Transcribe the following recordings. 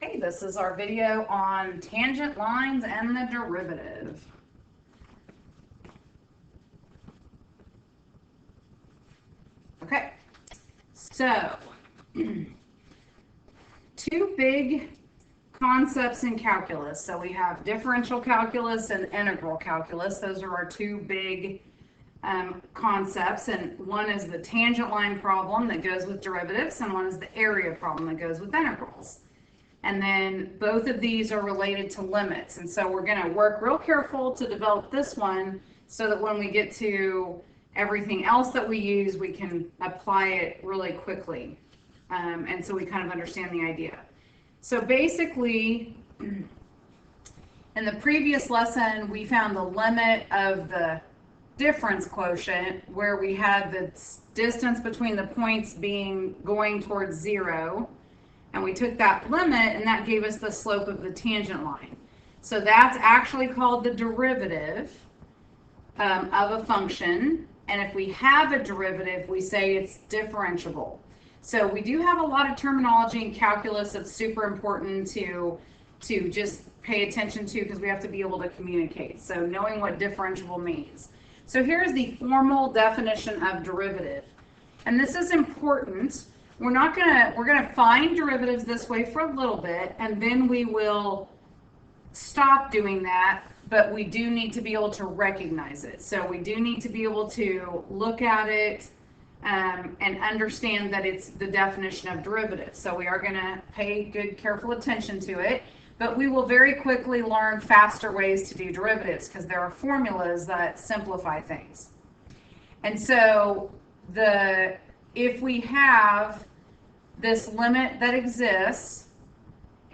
Hey, this is our video on tangent lines and the derivative. Okay, so two big concepts in calculus. So we have differential calculus and integral calculus. Those are our two big concepts, and one is the tangent line problem that goes with derivatives, and one is the area problem that goes with integrals. And then both of these are related to limits. And so we're going to work real careful to develop this one so that when we get to everything else that we use, we can apply it really quickly. And so we kind of understand the idea. So basically, in the previous lesson, we found the limit of the difference quotient where we had the distance between the points going towards 0. And we took that limit, and that gave us the slope of the tangent line. So that's actually called the derivative of a function. And if we have a derivative, we say it's differentiable. So we do have a lot of terminology in calculus that's super important to just pay attention to because we have to be able to communicate. So knowing what differentiable means. So here's the formal definition of derivative. And this is important. We're gonna find derivatives this way for a little bit, and then we will stop doing that, but we do need to be able to recognize it. So we do need to be able to look at it and understand that it's the definition of derivative. So we are gonna pay good, careful attention to it, but we will very quickly learn faster ways to do derivatives because there are formulas that simplify things. And so if we have this limit that exists,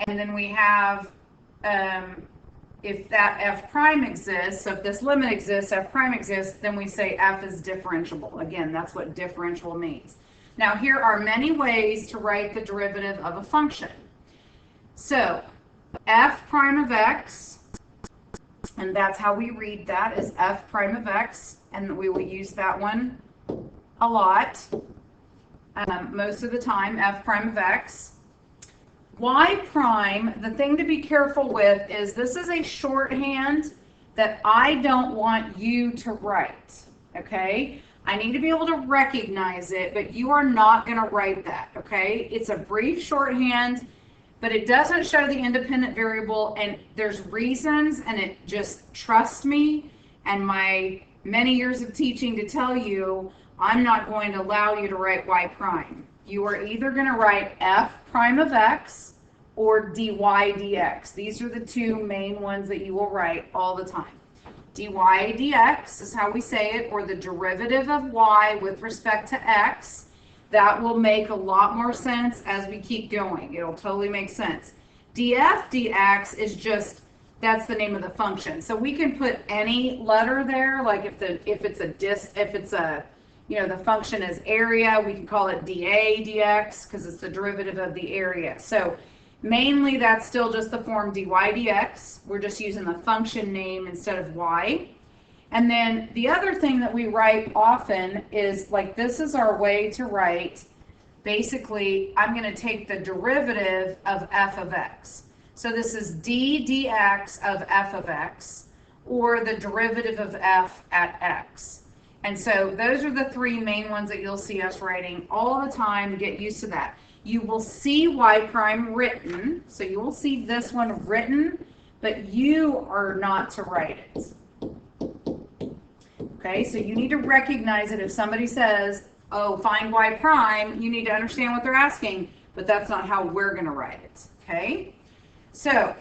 and then we have, if that f prime exists, so if this limit exists, f prime exists, then we say f is differentiable. Again, that's what differentiable means. Now, here are many ways to write the derivative of a function. So, f prime of x, and that's how we read that, is f prime of x, and we will use that one a lot. Most of the time, f prime of x. Y prime, the thing to be careful with is this is a shorthand that I don't want you to write, okay? I need to be able to recognize it, but you are not going to write that, okay? It's a brief shorthand, but it doesn't show the independent variable, and there's reasons, and it just, trust me and my many years of teaching to tell you, I'm not going to allow you to write y prime. You are either going to write f prime of x or dy dx. These are the two main ones that you will write all the time. Dy dx is how we say it, or the derivative of y with respect to x. That will make a lot more sense as we keep going. It'll totally make sense. Df dx is just, that's the name of the function. So we can put any letter there, like if it's the function is area, we can call it dA dx because it's the derivative of the area. So mainly that's still just the form dy dx. We're just using the function name instead of y. And then the other thing that we write often is, like, this is our way to write, basically, I'm going to take the derivative of f of x. So this is d dx of f of x, or the derivative of f at x. And so those are the three main ones that you'll see us writing all the time. Get used to that. You will see y prime written, so you will see this one written, but you are not to write it. Okay, so you need to recognize it. If somebody says, oh, find y prime, you need to understand what they're asking, but that's not how we're going to write it. Okay, so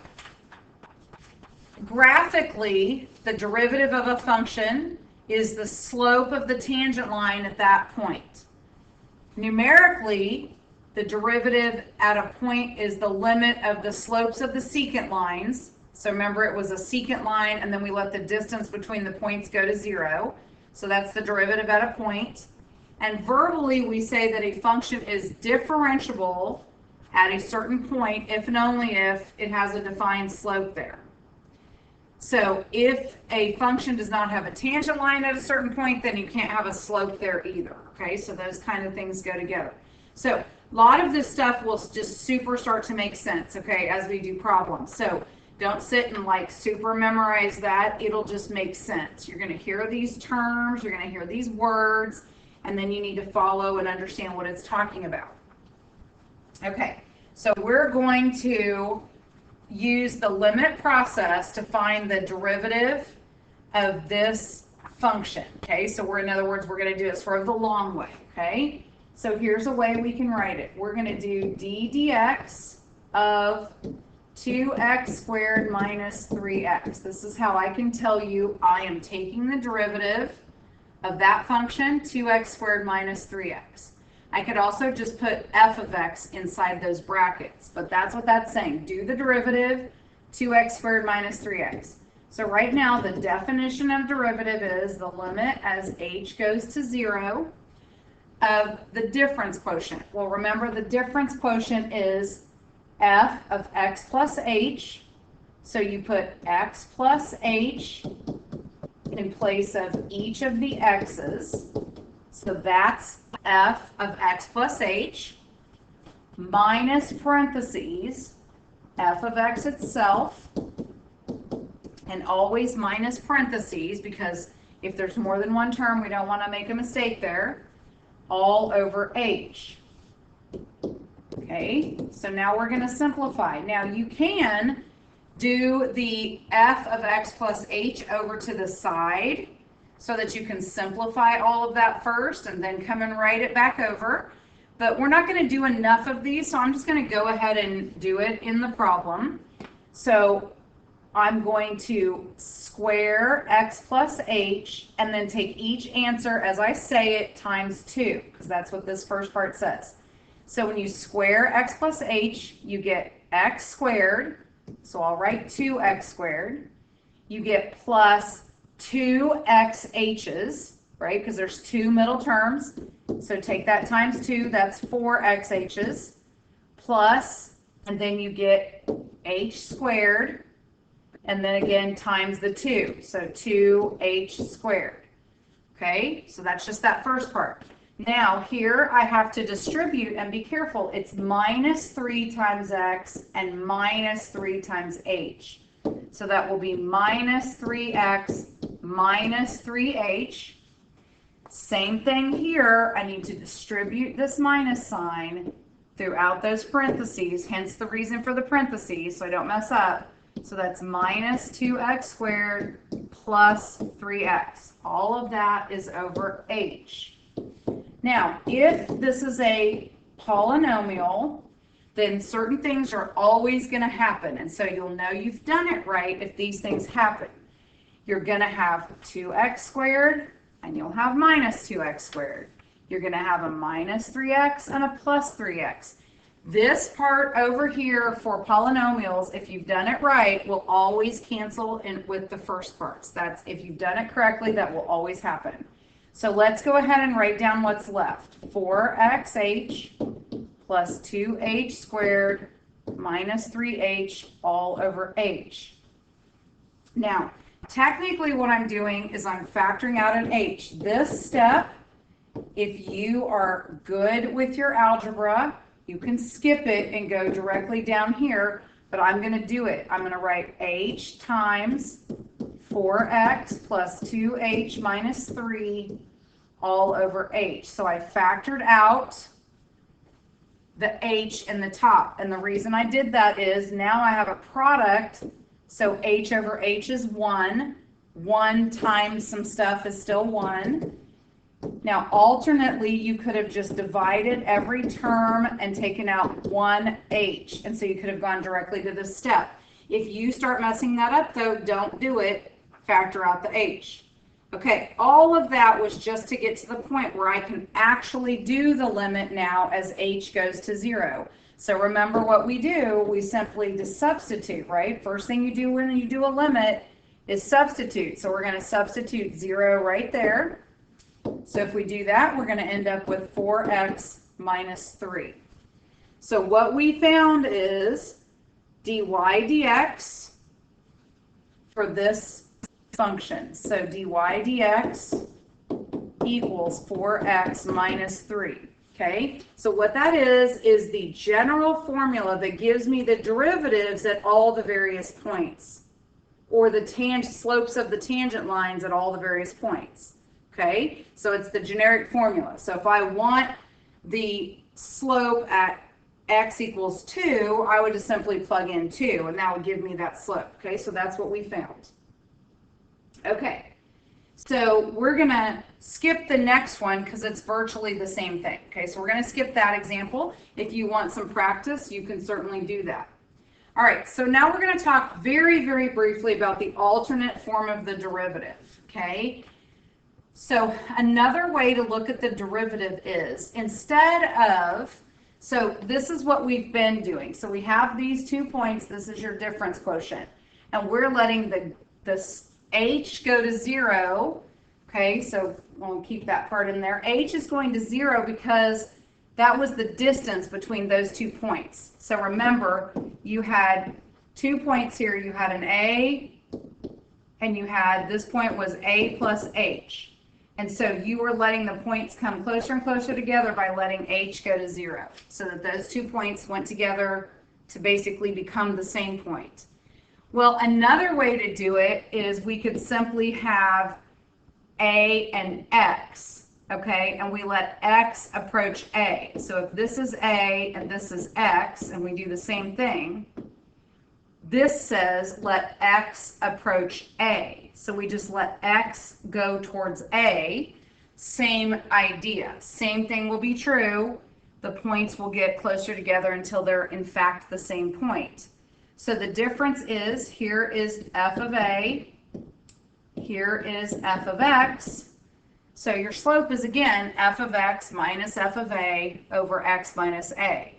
graphically, the derivative of a function is the slope of the tangent line at that point. Numerically, the derivative at a point is the limit of the slopes of the secant lines. So remember, it was a secant line, and then we let the distance between the points go to 0. So that's the derivative at a point. And verbally, we say that a function is differentiable at a certain point if and only if it has a defined slope there. So if a function does not have a tangent line at a certain point, then you can't have a slope there either, okay? So those kind of things go together. So A lot of this stuff will just super start to make sense, okay, as we do problems. So don't sit and like super memorize that. It'll just make sense. You're going to hear these terms, you're going to hear these words, and then you need to follow and understand what it's talking about. Okay, so we're going to use the limit process to find the derivative of this function. Okay, so in other words, we're going to do it sort of the long way. Okay, so here's a way we can write it. We're going to do d dx of 2x squared minus 3x. This is how I can tell you I am taking the derivative of that function, 2x squared minus 3x. I could also just put f of x inside those brackets, but that's what that's saying. Do the derivative, 2x squared minus 3x. So right now the definition of derivative is the limit as h goes to 0 of the difference quotient. Well, remember the difference quotient is f of x plus h. So you put x plus h in place of each of the x's. So that's f of x plus h minus parentheses f of x itself, and always minus parentheses because if there's more than one term, we don't want to make a mistake there, all over h. Okay, so now we're going to simplify. Now you can do the f of x plus h over to the side so that you can simplify all of that first and then come and write it back over. But we're not going to do enough of these, so I'm just going to go ahead and do it in the problem. So I'm going to square x plus h and then take each answer as I say it times 2, because that's what this first part says. So when you square x plus h, you get x squared. So I'll write 2x squared. You get plus 2xh's, right? Because there's two middle terms. So take that times 2, that's 4xh's, plus, and then you get h squared, and then again times the 2, so 2h squared. Okay, so that's just that first part. Now here I have to distribute, and be careful, it's minus 3 times x and minus 3 times h. So that will be minus 3x minus 3h. Same thing here, I need to distribute this minus sign throughout those parentheses, hence the reason for the parentheses, so I don't mess up. So that's minus 2x squared plus 3x. All of that is over h. Now, if this is a polynomial, then certain things are always going to happen. And so you'll know you've done it right if these things happen. You're going to have 2x squared, and you'll have minus 2x squared. You're going to have a minus 3x and a plus 3x. This part over here for polynomials, if you've done it right, will always cancel in with the first parts. That's if you've done it correctly, that will always happen. So let's go ahead and write down what's left. 4xh plus 2h squared minus 3h all over h. Now, technically what I'm doing is I'm factoring out an h. This step, if you are good with your algebra, you can skip it and go directly down here, but I'm going to do it. I'm going to write h times 4x plus 2h minus 3 all over h. So I factored out the h in the top, and the reason I did that is now I have a product, so h over h is 1. 1 times some stuff is still 1. Now alternately you could have just divided every term and taken out 1h, and so you could have gone directly to this step. If you start messing that up though, don't do it. Factor out the h. Okay, all of that was just to get to the point where I can actually do the limit now as h goes to 0. So remember what we do, we simply just substitute, right? First thing you do when you do a limit is substitute. So we're going to substitute 0 right there. So if we do that, we're going to end up with 4x minus 3. So what we found is dy dx for this function. So dy dx equals 4x minus 3. Okay, so what that is the general formula that gives me the derivatives at all the various points, or the slopes of the tangent lines at all the various points. Okay, so it's the generic formula. So if I want the slope at x equals 2, I would just simply plug in 2, and that would give me that slope. Okay, so that's what we found. Okay. So we're going to skip the next one because it's virtually the same thing. Okay, so we're going to skip that example. If you want some practice, you can certainly do that. All right, so now we're going to talk very, very briefly about the alternate form of the derivative. Okay, so another way to look at the derivative is so this is what we've been doing. So we have these 2 points. This is your difference quotient. And we're letting the h go to 0, okay, so we'll keep that part in there. H is going to 0 because that was the distance between those 2 points. So remember, you had 2 points here. You had an A, and you had, this point was A plus H. And so you were letting the points come closer and closer together by letting H go to 0, so that those 2 points went together to basically become the same point. Well, another way to do it is we could simply have A and X, okay? And we let X approach A. So if this is A and this is X, and we do the same thing, this says let X approach A. So we just let X go towards A. Same idea. Same thing will be true. The points will get closer together until they're in fact the same point. So the difference is, here is f of a, here is f of x. So your slope is again f of x minus f of a over x minus a.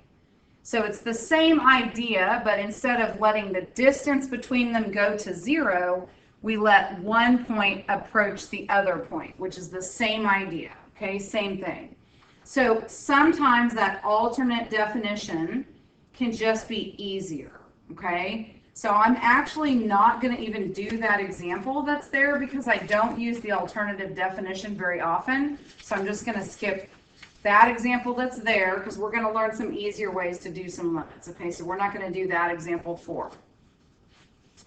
So it's the same idea, but instead of letting the distance between them go to 0, we let one point approach the other point, which is the same idea, okay, same thing. So sometimes that alternate definition can just be easier. Okay, so I'm actually not going to even do that example that's there because I don't use the alternative definition very often. So I'm just going to skip that example that's there because we're going to learn some easier ways to do some limits. Okay, so we're not going to do that example 4.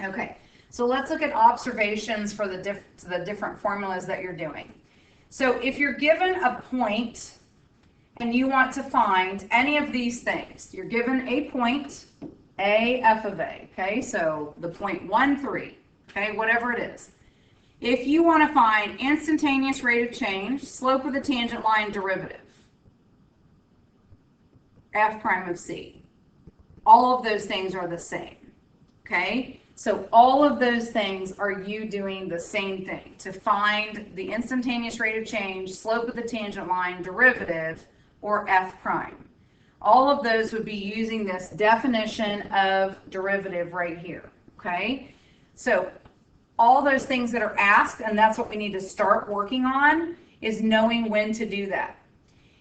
Okay, so let's look at observations for the different formulas that you're doing. So if you're given a point and you want to find any of these things, you're given a point, A, f of a, okay, so the point 1, 3, okay, whatever it is. If you want to find instantaneous rate of change, slope of the tangent line, derivative, f prime of c, all of those things are the same, okay? So all of those things are you doing the same thing to find the instantaneous rate of change, slope of the tangent line, derivative, or f prime. All of those would be using this definition of derivative right here, okay? So all those things that are asked, and that's what we need to start working on, is knowing when to do that.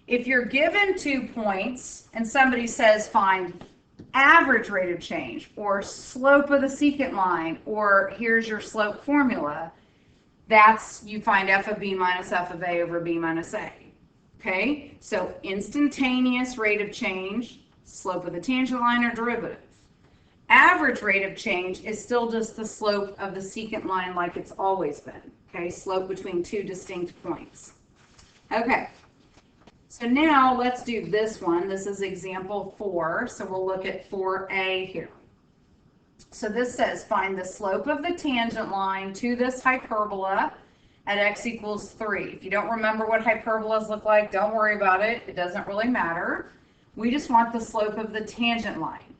If you're given 2 points and somebody says find average rate of change or slope of the secant line, or here's your slope formula, that's you find f of b minus f of a over b minus a. Okay, so instantaneous rate of change, slope of the tangent line, or derivative. Average rate of change is still just the slope of the secant line like it's always been. Okay, slope between 2 distinct points. Okay, so now let's do this one. This is example 4, so we'll look at 4a here. So this says find the slope of the tangent line to this hyperbola at x equals 3. If you don't remember what hyperbolas look like, don't worry about it. It doesn't really matter. We just want the slope of the tangent line.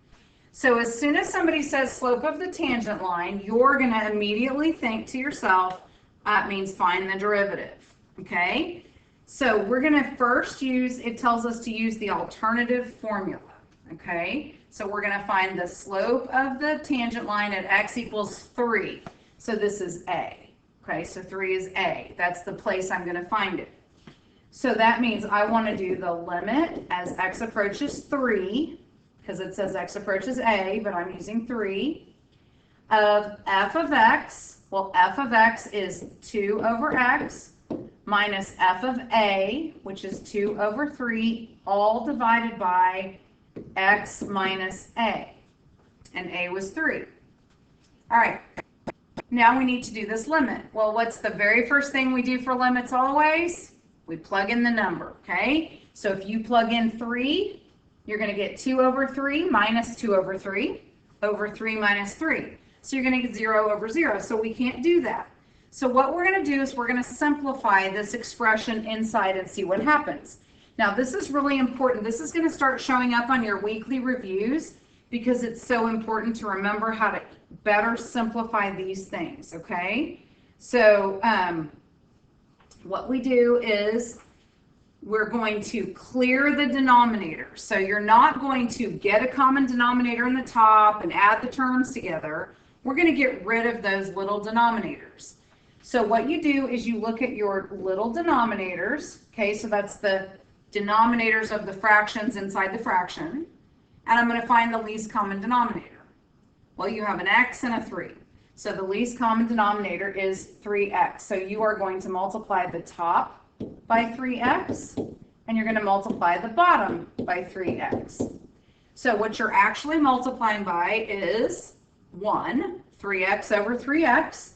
So as soon as somebody says slope of the tangent line, you're going to immediately think to yourself, that means find the derivative. Okay? So we're going to first use, it tells us to use the alternative formula. Okay? So we're going to find the slope of the tangent line at x equals 3. So this is a. Okay, so 3 is a. That's the place I'm going to find it. So that means I want to do the limit as x approaches 3, because it says x approaches a, but I'm using 3, of f of x. Well, f of x is 2 over x minus f of a, which is 2 over 3, all divided by x minus a. And a was 3. All right, now we need to do this limit. Well, what's the very first thing we do for limits always? We plug in the number, okay? So if you plug in 3, you're going to get 2 over 3 minus 2 over 3 minus 3. So you're going to get 0 over 0. So we can't do that. So what we're going to do is we're going to simplify this expression inside and see what happens. Now this is really important. This is going to start showing up on your weekly reviews because it's so important to remember how to better simplify these things, okay? So what we do is we're going to clear the denominator. So you're not going to get a common denominator in the top and add the terms together. We're going to get rid of those little denominators. So what you do is you look at your little denominators, okay, so that's the denominators of the fractions inside the fraction, and I'm going to find the least common denominator. Well, you have an x and a 3. So the least common denominator is 3x. So you are going to multiply the top by 3x, and you're going to multiply the bottom by 3x. So what you're actually multiplying by is 1, 3x over 3x,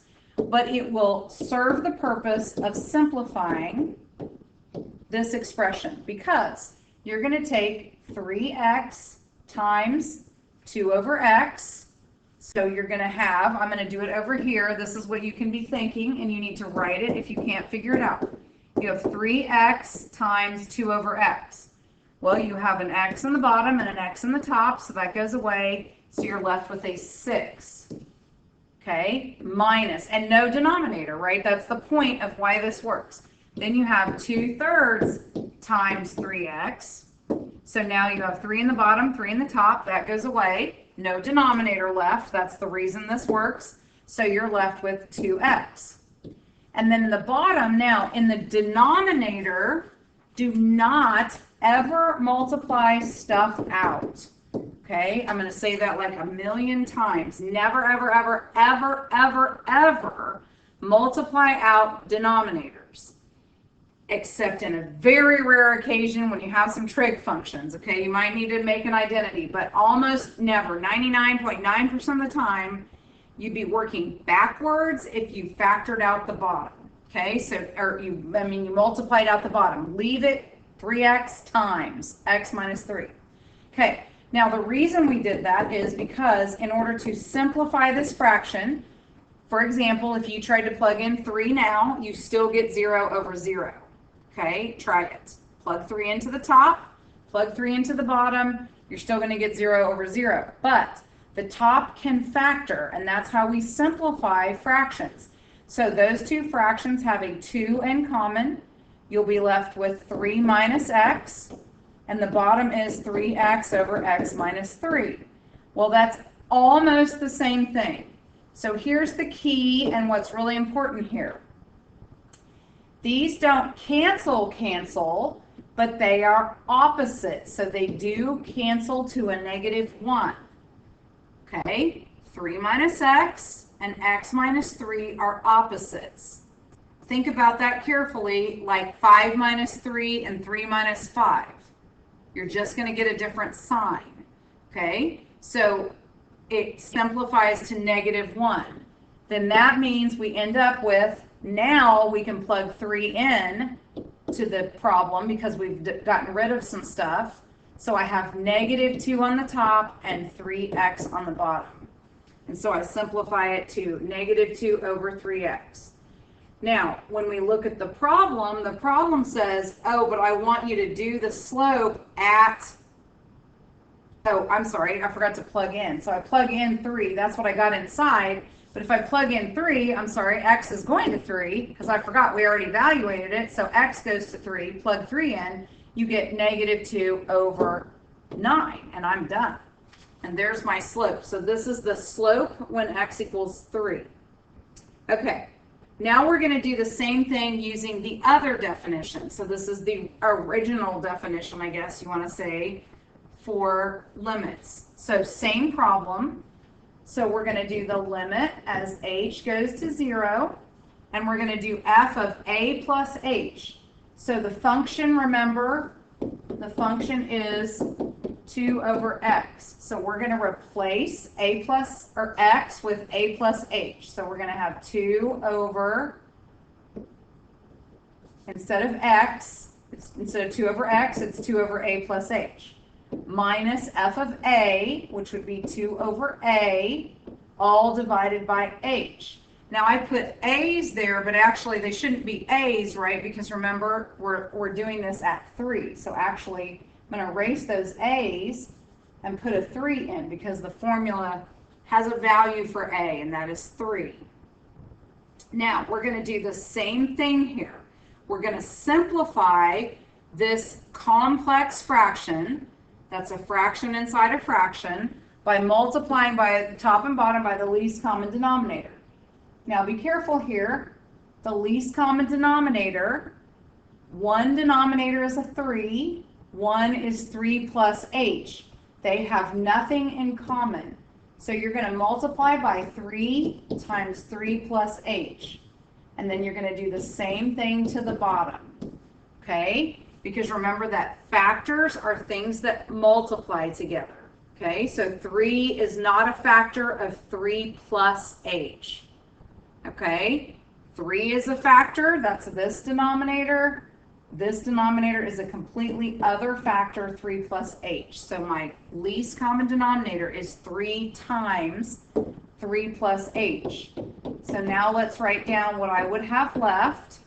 but it will serve the purpose of simplifying this expression because you're going to take 3x times 2 over x. So you're going to have, I'm going to do it over here. This is what you can be thinking, and you need to write it if you can't figure it out. You have 3x times 2 over x. Well, you have an x in the bottom and an x in the top, so that goes away. So you're left with a 6. Okay, minus, and no denominator, right? That's the point of why this works. Then you have 2/3 times 3x. So now you have 3 in the bottom, 3 in the top. That goes away. No denominator left. That's the reason this works. So you're left with 2x. And then in the bottom, now in the denominator, do not ever multiply stuff out. Okay, I'm going to say that like a million times. Never, ever, ever, ever, ever, ever multiply out denominators. Except in a very rare occasion when you have some trig functions. Okay, you might need to make an identity, but almost never, 99.9% of the time, you'd be working backwards if you factored out the bottom. Okay, so, you multiplied out the bottom. Leave it 3x times x minus 3. Okay. Now, the reason we did that is because in order to simplify this fraction, for example, if you tried to plug in 3 now, you still get 0 over 0. Okay, try it. Plug 3 into the top, plug 3 into the bottom, you're still going to get 0 over 0. But the top can factor, and that's how we simplify fractions. So those two fractions have a 2 in common. You'll be left with 3 minus x. And the bottom is 3x over x minus 3. Well, that's almost the same thing. So here's the key and what's really important here. These don't cancel, but they are opposite. So they do cancel to a -1. Okay, 3 minus x and x minus 3 are opposites. Think about that carefully, like 5 minus 3 and 3 minus 5. You're just going to get a different sign, okay? So it simplifies to -1. Then that means we end up with, now we can plug 3 in to the problem because we've gotten rid of some stuff. So I have -2 on the top and 3x on the bottom. And so I simplify it to -2 over 3x. Now, when we look at the problem says, oh, but I want you to do the slope at, oh, I'm sorry, I forgot to plug in. So I plug in 3, that's what I got inside. But if I plug in 3, I'm sorry, x is going to 3, because I forgot we already evaluated it. So x goes to 3, plug 3 in, you get -2 over 9, and I'm done. And there's my slope. So this is the slope when x equals 3. Okay. Now we're going to do the same thing using the other definition. So this is the original definition, I guess you want to say, for limits. So same problem. So we're going to do the limit as h goes to 0 and we're going to do f of a plus h. So the function, remember, the function is 2 over x. So we're going to replace a plus, or x, with a plus h. So we're going to have 2 over, instead of x, instead of 2 over x, it's 2 over a plus h. Minus f of a, which would be 2 over a, all divided by h. Now I put a's there, but actually they shouldn't be a's, right? Because remember, we're doing this at 3. So actually, I'm going to erase those a's and put a 3 in, because the formula has a value for a, and that is 3. Now, we're going to do the same thing here. We're going to simplify this complex fraction, that's a fraction inside a fraction, by multiplying by the top and bottom by the least common denominator. Now be careful here. The least common denominator, one denominator is a 3, one is 3 plus h. They have nothing in common. So you're going to multiply by 3 times 3 plus h. And then you're going to do the same thing to the bottom. Okay? Because remember that factors are things that multiply together. Okay? So 3 is not a factor of 3 plus h. Okay? 3 is a factor. That's this denominator. This denominator is a completely other factor, 3 plus h. So my least common denominator is 3 times 3 plus h. So now let's write down what I would have left.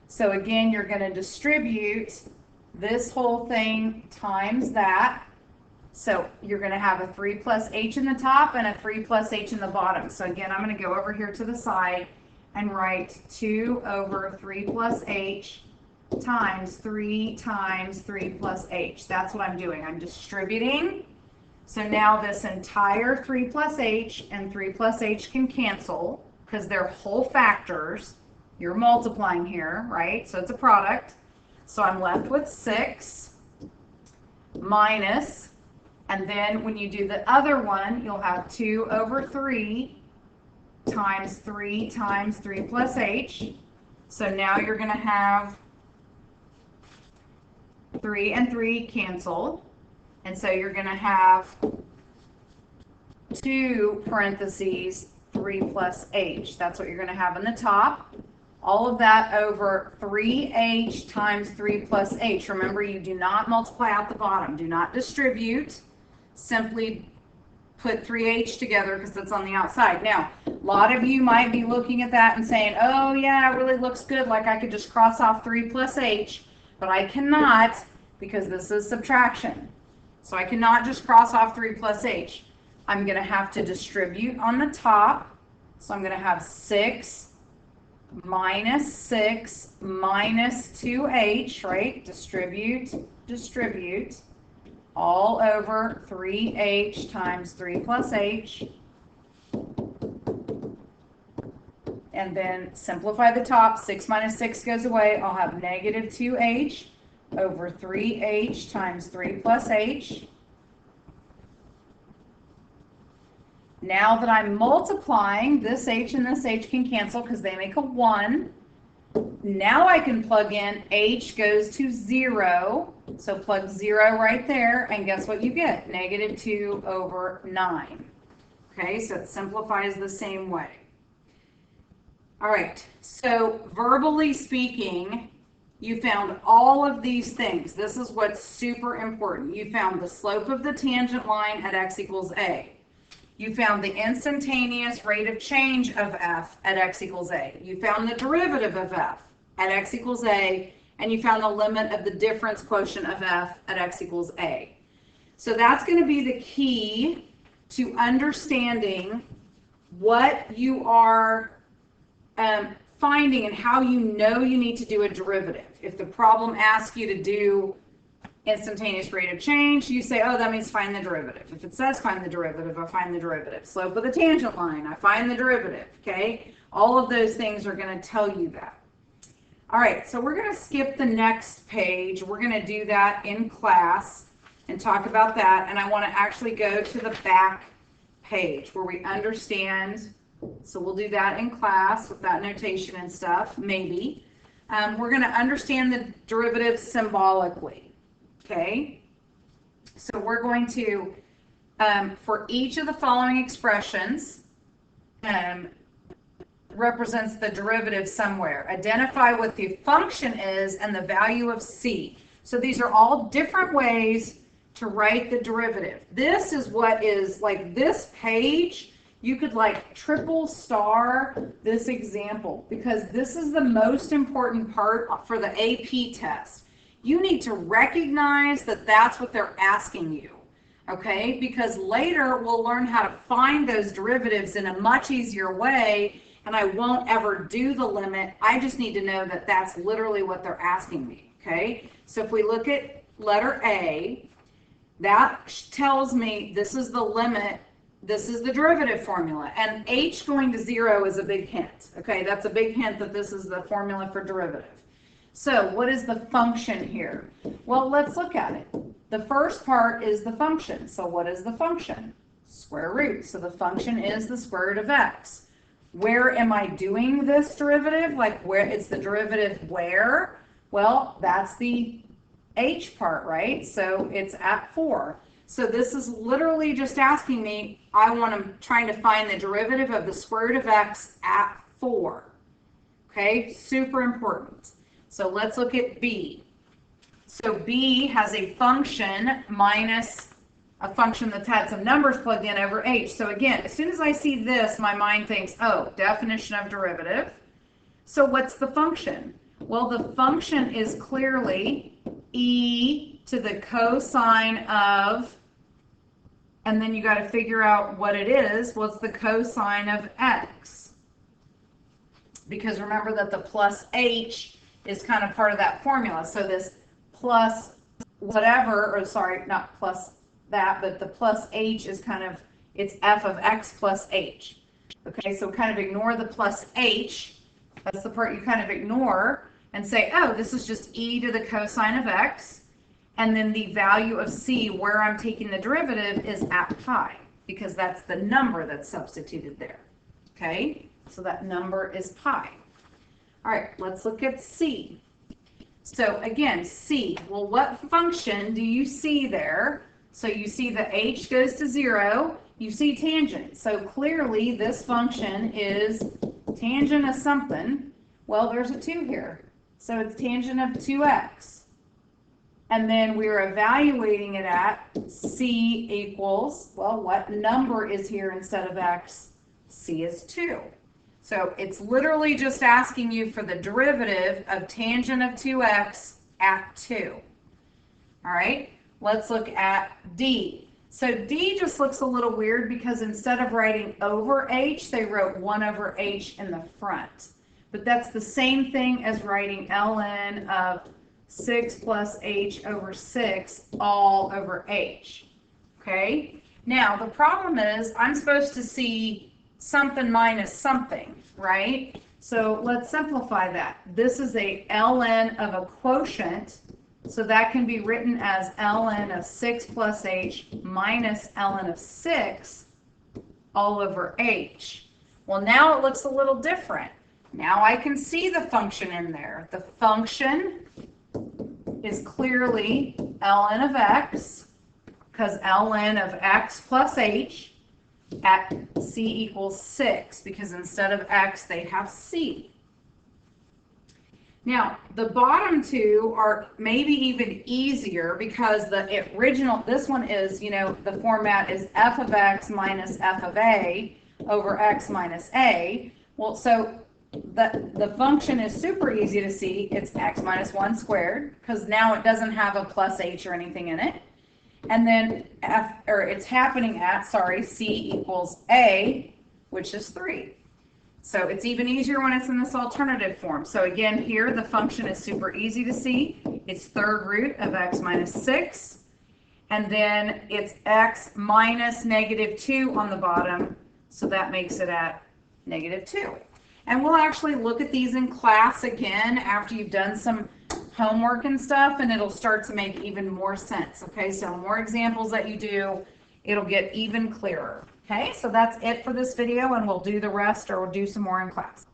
So again, you're going to distribute this whole thing times that. So you're going to have a 3 plus h in the top and a 3 plus h in the bottom. So again, I'm going to go over here to the side and write 2 over 3 plus h times 3 plus h. That's what I'm doing. I'm distributing. So now this entire 3 plus h and 3 plus h can cancel because they're whole factors. You're multiplying here, right? So it's a product. So I'm left with 6 minus, and then when you do the other one, you'll have 2 over 3 times 3 plus h. So now you're going to have 3 and 3 cancel. And so you're going to have 2 parentheses 3 plus h. That's what you're going to have in the top. All of that over 3h times 3 plus h. Remember, you do not multiply out the bottom. Do not distribute. Simply put 3h together because that's on the outside. Now, a lot of you might be looking at that and saying, oh yeah, it really looks good, like I could just cross off 3 plus h, but I cannot because this is subtraction. So I cannot just cross off 3 plus h. I'm going to have to distribute on the top. So I'm going to have 6 minus 2h, right? Distribute, all over 3h times 3 plus h. And then simplify the top. 6 minus 6 goes away. I'll have negative 2h over 3h times 3 plus h. Now that I'm multiplying, this h and this h can cancel because they make a 1. Now I can plug in h goes to 0. So plug 0 right there, and guess what you get? Negative 2 over 9. Okay, so it simplifies the same way. All right, so verbally speaking, you found all of these things. This is what's super important. You found the slope of the tangent line at x equals a. You found the instantaneous rate of change of f at x equals a. You found the derivative of f at x equals a, and you found the limit of the difference quotient of f at x equals a. So that's going to be the key to understanding what you are finding and how you know you need to do a derivative. If the problem asks you to do instantaneous rate of change, you say, oh, that means find the derivative. If it says find the derivative, I find the derivative. Slope of the tangent line, I find the derivative, okay? All of those things are going to tell you that. All right, so we're going to skip the next page. We're going to do that in class and talk about that. And I want to actually go to the back page where we understand So we'll do that in class with that notation and stuff, maybe. We're going to understand the derivative symbolically, okay? So we're going to, for each of the following expressions, represents the derivative somewhere. Identify what the function is and the value of c. So these are all different ways to write the derivative. This is what is like this page. You could like triple star this example because this is the most important part for the AP test. You need to recognize that that's what they're asking you, okay? Because later we'll learn how to find those derivatives in a much easier way, and I won't ever do the limit. I just need to know that that's literally what they're asking me, okay? So if we look at letter A, that tells me this is the limit, this is the derivative formula, and h going to 0 is a big hint, okay? That's a big hint that this is the formula for derivative. So what is the function here? Well, let's look at it. The first part is the function. So what is the function? Square root. So the function is the square root of x. Where am I doing this derivative? Like where it's the derivative where? Well, that's the h part, right? So it's at 4. So this is literally just asking me, I'm trying to find the derivative of the square root of x at 4. Okay, super important. So let's look at B. So B has a function minus a function that's had some numbers plugged in over h. So again, as soon as I see this, my mind thinks, oh, definition of derivative. So what's the function? Well, the function is clearly e to the cosine of, and then you got to figure out what it is. What's the cosine of x? Because remember that the plus h is kind of part of that formula. So this plus whatever, or sorry, not plus that, but the plus h is kind of, it's f of x plus h. Okay, so kind of ignore the plus h. That's the part you kind of ignore and say, oh, this is just e to the cosine of x. And then the value of c, where I'm taking the derivative, is at pi, because that's the number that's substituted there. Okay, so that number is pi. All right, let's look at C. So again, C, well, what function do you see there? So you see the h goes to 0, you see tangent. So clearly this function is tangent of something. Well, there's a 2 here. So it's tangent of 2x. And then we're evaluating it at c equals, well, what number is here instead of x? C is 2. So it's literally just asking you for the derivative of tangent of 2x at 2. All right, let's look at D. So D just looks a little weird because instead of writing over h, they wrote 1 over h in the front. But that's the same thing as writing ln of 6 plus h over 6 all over h. Okay, now the problem is I'm supposed to see something minus something, right? So let's simplify that. This is a ln of a quotient, so that can be written as ln of 6 plus h minus ln of 6 all over h. Well, now it looks a little different. Now I can see the function in there. The function is clearly ln of x, because ln of x plus h at c equals 6, because instead of x they have c. Now the bottom two are maybe even easier because the original, this one is, you know, the format is f of x minus f of a over x minus a. Well, so the function is super easy to see. It's x minus 1 squared, because now it doesn't have a plus h or anything in it. And then it's happening at, c equals a, which is 3. So it's even easier when it's in this alternative form. So again, here the function is super easy to see. It's third root of x minus 6. And then it's x minus negative 2 on the bottom. So that makes it at negative 2. And we'll actually look at these in class again after you've done some homework and stuff, and it'll start to make even more sense. Okay, so more examples that you do, it'll get even clearer. Okay, so that's it for this video, and we'll do the rest, or we'll do some more in class.